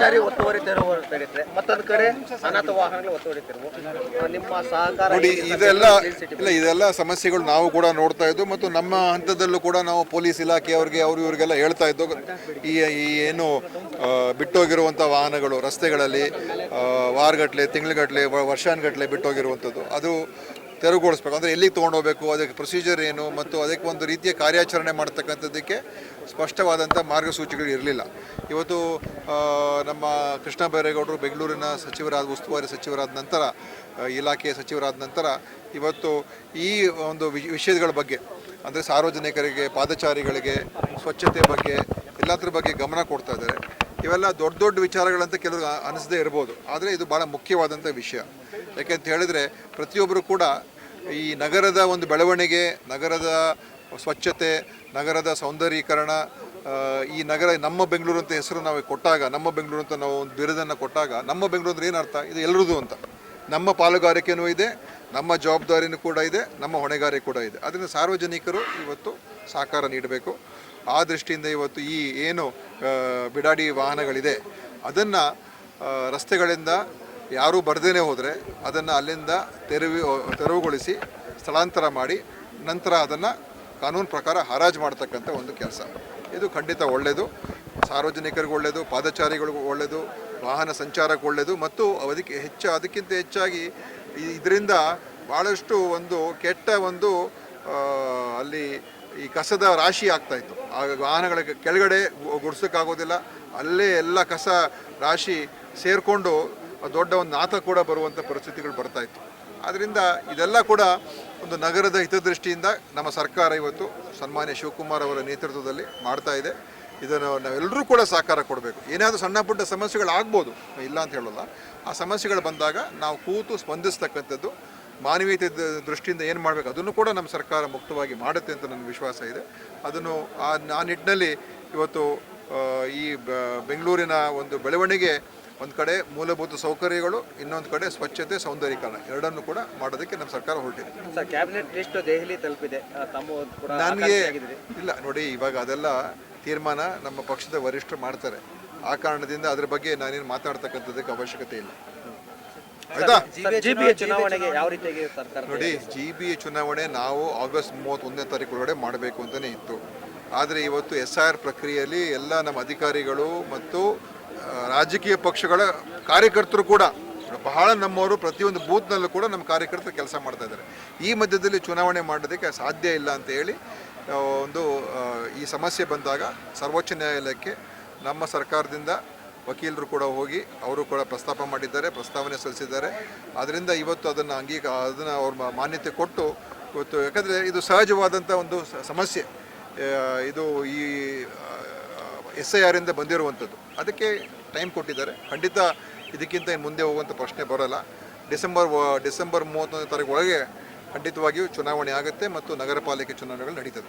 ಪಾದಚಾರಿ ಒತ್ತುವರಿ ತೆರವು ತಡೆಯುತ್ತೆ, ಮತ್ತೊಂದು ಕಡೆ ಅನಾಥ ವಾಹನಗಳು ಒತ್ತುವರಿ ತೆರವು. ನಿಮ್ಮ ಸಹಕಾರ ನೋಡಿ, ಇದೆಲ್ಲ ಸಮಸ್ಯೆಗಳು ನಾವು ಕೂಡ ನೋಡ್ತಾ ಇದ್ದು ಮತ್ತು ನಮ್ಮ ಹಂತದಲ್ಲೂ ಕೂಡ ನಾವು ಪೊಲೀಸ್ ಇಲಾಖೆಯವ್ರಿಗೆ ಇವರಿಗೆಲ್ಲ ಹೇಳ್ತಾ ಇದ್ದು. ಈ ಏನು ಬಿಟ್ಟೋಗಿರುವಂಥ ವಾಹನಗಳು ರಸ್ತೆಗಳಲ್ಲಿ ವಾರಗಟ್ಟಲೆ, ತಿಂಗಳಗಟ್ಟಲೆ, ವರ್ಷಾನುಗಟ್ಟಲೆ ಬಿಟ್ಟೋಗಿರುವಂಥದ್ದು ಅದು ತೆರವುಗೊಳಿಸ್ಬೇಕು. ಅಂದರೆ ಎಲ್ಲಿಗೆ ತೊಗೊಂಡೋಗ್ಬೇಕು, ಅದಕ್ಕೆ ಪ್ರೊಸೀಜರ್ ಏನು ಮತ್ತು ಅದಕ್ಕೆ ಒಂದು ರೀತಿಯ ಕಾರ್ಯಾಚರಣೆ ಮಾಡ್ತಕ್ಕಂಥದ್ದಕ್ಕೆ ಸ್ಪಷ್ಟವಾದಂಥ ಮಾರ್ಗಸೂಚಿಗಳು ಇರಲಿಲ್ಲ. ಇವತ್ತು ನಮ್ಮ ಕೃಷ್ಣ ಬೈರೇಗೌಡರು ಬೆಂಗಳೂರಿನ ಉಸ್ತುವಾರಿ ಸಚಿವರಾದ ನಂತರ, ಇಲಾಖೆಯ ಸಚಿವರಾದ ನಂತರ ಇವತ್ತು ಈ ಒಂದು ವಿಷಯಗಳ ಬಗ್ಗೆ, ಅಂದರೆ ಸಾರ್ವಜನಿಕರಿಗೆ, ಪಾದಚಾರಿಗಳಿಗೆ, ಸ್ವಚ್ಛತೆ ಬಗ್ಗೆ ಎಲ್ಲದ್ರ ಬಗ್ಗೆ ಗಮನ ಕೊಡ್ತಾ ಇದ್ದಾರೆ. ಇವೆಲ್ಲ ದೊಡ್ಡ ದೊಡ್ಡ ವಿಚಾರಗಳಂತ ಕೆಲವರು ಅನಿಸದೇ ಇರ್ಬೋದು, ಆದರೆ ಇದು ಭಾಳ ಮುಖ್ಯವಾದಂಥ ವಿಷಯ. ಯಾಕೆಂತ ಹೇಳಿದರೆ ಪ್ರತಿಯೊಬ್ಬರು ಕೂಡ ಈ ನಗರದ ಒಂದು ಬೆಳವಣಿಗೆ, ನಗರದ ಸ್ವಚ್ಛತೆ, ನಗರದ ಸೌಂದರ್ಯೀಕರಣ, ಈ ನಗರ ನಮ್ಮ ಬೆಂಗಳೂರು ಅಂತ ಹೆಸರು ನಾವು ಕೊಟ್ಟಾಗ, ನಮ್ಮ ಬೆಂಗಳೂರು ಅಂತ ನಾವು ಒಂದು ಬಿರುದನ್ನು ಕೊಟ್ಟಾಗ, ನಮ್ಮ ಬೆಂಗಳೂರು ಅಂದ್ರೆ ಏನರ್ಥ? ಇದು ಎಲ್ಲರದು ಅಂತ. ನಮ್ಮ ಪಾಲುಗಾರಿಕೆಯೂ ಇದೆ, ನಮ್ಮ ಜವಾಬ್ದಾರಿನೂ ಕೂಡ ಇದೆ, ನಮ್ಮ ಹೊಣೆಗಾರಿಕೆ ಕೂಡ ಇದೆ. ಅದರಿಂದ ಸಾರ್ವಜನಿಕರು ಇವತ್ತು ಸಹಕಾರ ನೀಡಬೇಕು. ಆ ದೃಷ್ಟಿಯಿಂದ ಇವತ್ತು ಈ ಏನು ಬಿಡಾಡಿ ವಾಹನಗಳಿದೆ ಅದನ್ನು ರಸ್ತೆಗಳಿಂದ ಯಾರೂ ಬರ್ದೇನೆ ಹೋದರೆ ಅದನ್ನು ಅಲ್ಲಿಂದ ತೆರವುಗೊಳಿಸಿ ಸ್ಥಳಾಂತರ ಮಾಡಿ ನಂತರ ಅದನ್ನು ಕಾನೂನು ಪ್ರಕಾರ ಹರಾಜು ಮಾಡ್ತಕ್ಕಂಥ ಒಂದು ಕೆಲಸ. ಇದು ಖಂಡಿತ ಒಳ್ಳೆಯದು, ಸಾರ್ವಜನಿಕರಿಗೂ ಒಳ್ಳೆಯದು, ಪಾದಚಾರಿಗಳಿಗೂ ಒಳ್ಳೆಯದು, ವಾಹನ ಸಂಚಾರಕ್ಕೆ ಒಳ್ಳೆಯದು. ಮತ್ತು ಅದಕ್ಕಿಂತ ಹೆಚ್ಚಾಗಿ ಇದರಿಂದ ಭಾಳಷ್ಟು ಒಂದು ಕೆಟ್ಟ ಒಂದು ಅಲ್ಲಿ ಈ ಕಸದ ರಾಶಿ ಆಗ್ತಾಯಿತ್ತು. ಆ ವಾಹನಗಳ ಕೆಳಗಡೆ ಗುಡ್ಸೋಕ್ಕಾಗೋದಿಲ್ಲ, ಅಲ್ಲೇ ಎಲ್ಲ ಕಸ ರಾಶಿ ಸೇರಿಕೊಂಡು ದೊಡ್ಡ ಒಂದು ನಾಥ ಕೂಡ ಬರುವಂಥ ಪರಿಸ್ಥಿತಿಗಳು ಬರ್ತಾಯಿತ್ತು. ಆದ್ದರಿಂದ ಇದೆಲ್ಲ ಕೂಡ ಒಂದು ನಗರದ ಹಿತದೃಷ್ಟಿಯಿಂದ ನಮ್ಮ ಸರ್ಕಾರ ಇವತ್ತು ಸನ್ಮಾನ್ಯ ಶಿವಕುಮಾರ್ ಅವರ ನೇತೃತ್ವದಲ್ಲಿ ಮಾಡ್ತಾ ಇದೆ. ಇದನ್ನು ನಾವೆಲ್ಲರೂ ಕೂಡ ಸಹಕಾರ ಕೊಡಬೇಕು. ಏನಾದರೂ ಸಣ್ಣ ಪುಟ್ಟ ಸಮಸ್ಯೆಗಳಾಗ್ಬೋದು, ಇಲ್ಲ ಅಂತ ಹೇಳೋಲ್ಲ. ಆ ಸಮಸ್ಯೆಗಳು ಬಂದಾಗ ನಾವು ಕೂತು ಸ್ಪಂದಿಸ್ತಕ್ಕಂಥದ್ದು, ಮಾನವೀಯತೆ ದೃಷ್ಟಿಯಿಂದ ಏನು ಮಾಡಬೇಕು ಅದನ್ನು ಕೂಡ ನಮ್ಮ ಸರ್ಕಾರ ಮುಕ್ತವಾಗಿ ಮಾಡುತ್ತೆ ಅಂತ ನನ್ನ ವಿಶ್ವಾಸ ಇದೆ. ಅದನ್ನು ಆ ನಿಟ್ಟಿನಲ್ಲಿ ಇವತ್ತು ಈ ಬೆಂಗಳೂರಿನ ಒಂದು ಬೆಳವಣಿಗೆ, ಒಂದು ಕಡೆ ಮೂಲಭೂತ ಸೌಕರ್ಯಗಳು, ಇನ್ನೊಂದು ಕಡೆ ಸ್ವಚ್ಛತೆ, ಸೌಂದರ್ಯೀಕರಣ ಎರಡನ್ನು ಕೂಡ ಮಾಡೋದಕ್ಕೆ ನಮ್ಮ ಸರ್ಕಾರ ಹೊರಟಿದೆ. ಕ್ಯಾಬಿನೆಟ್ ಲಿಸ್ಟ್ ದೆಹಲಿ ತಲುಪಿದೆ, ನನಗೆ ಇಲ್ಲ ನೋಡಿ, ಇವಾಗ ಅದೆಲ್ಲ ತೀರ್ಮಾನ ನಮ್ಮ ಪಕ್ಷದ ವರಿಷ್ಠರು ಮಾಡ್ತಾರೆ. ಆ ಕಾರಣದಿಂದ ಅದ್ರ ಬಗ್ಗೆ ನಾನೇನು ಮಾತಾಡ್ತಕ್ಕಂಥದ್ದಕ್ಕೆ ಅವಶ್ಯಕತೆ ಇಲ್ಲ. ಆಯ್ತಾ? ಚುನಾವಣೆಗೆ ಯಾವ ರೀತಿಯಾಗಿ ಸರ್ಕಾರ ನೋಡಿ, GBA ಚುನಾವಣೆ ನಾವು ಆಗಸ್ಟ್ 31ನೇ ತಾರೀಕು ಒಳಗಡೆ ಮಾಡಬೇಕು ಅಂತಲೇ ಇತ್ತು. ಆದರೆ ಇವತ್ತು SIR ಪ್ರಕ್ರಿಯೆಯಲ್ಲಿ ಎಲ್ಲ ನಮ್ಮ ಅಧಿಕಾರಿಗಳು ಮತ್ತು ರಾಜಕೀಯ ಪಕ್ಷಗಳ ಕಾರ್ಯಕರ್ತರು ಕೂಡ ಬಹಳ ನಮ್ಮವರು ಪ್ರತಿಯೊಂದು ಬೂತ್ನಲ್ಲೂ ಕೂಡ ನಮ್ಮ ಕಾರ್ಯಕರ್ತರು ಕೆಲಸ ಮಾಡ್ತಾ ಇದ್ದಾರೆ. ಈ ಮಧ್ಯದಲ್ಲಿ ಚುನಾವಣೆ ಮಾಡೋದಕ್ಕೆ ಸಾಧ್ಯ ಇಲ್ಲ ಅಂತ ಹೇಳಿ ಈ ಸಮಸ್ಯೆ ಬಂದಾಗ ಸರ್ವೋಚ್ಚ ನ್ಯಾಯಾಲಯಕ್ಕೆ ನಮ್ಮ ಸರ್ಕಾರದಿಂದ ವಕೀಲರು ಕೂಡ ಹೋಗಿ ಅವರು ಕೂಡ ಪ್ರಸ್ತಾಪ ಮಾಡಿದ್ದಾರೆ, ಪ್ರಸ್ತಾವನೆ ಸಲ್ಲಿಸಿದ್ದಾರೆ. ಆದ್ದರಿಂದ ಇವತ್ತು ಅದನ್ನು ಅವ್ರ ಮಾನ್ಯತೆ ಕೊಟ್ಟು ಇವತ್ತು, ಯಾಕಂದರೆ ಇದು ಸಹಜವಾದಂಥ ಒಂದು ಸಮಸ್ಯೆ, ಇದು ಈ SIR ಇಂದ ಬಂದಿರುವಂಥದ್ದು, ಅದಕ್ಕೆ ಟೈಮ್ ಕೊಟ್ಟಿದ್ದಾರೆ. ಖಂಡಿತ ಇದಕ್ಕಿಂತ ಮುಂದೆ ಹೋಗುವಂಥ ಪ್ರಶ್ನೆ ಬರೋಲ್ಲ. ಡಿಸೆಂಬರ್ 31ನೇ ತಾರೀಕು ಒಳಗೆ ಖಂಡಿತವಾಗಿಯೂ ಚುನಾವಣೆ ಆಗುತ್ತೆ ಮತ್ತು ನಗರ ಪಾಲಿಕೆ ಚುನಾವಣೆಗಳು ನಡೀತದೆ.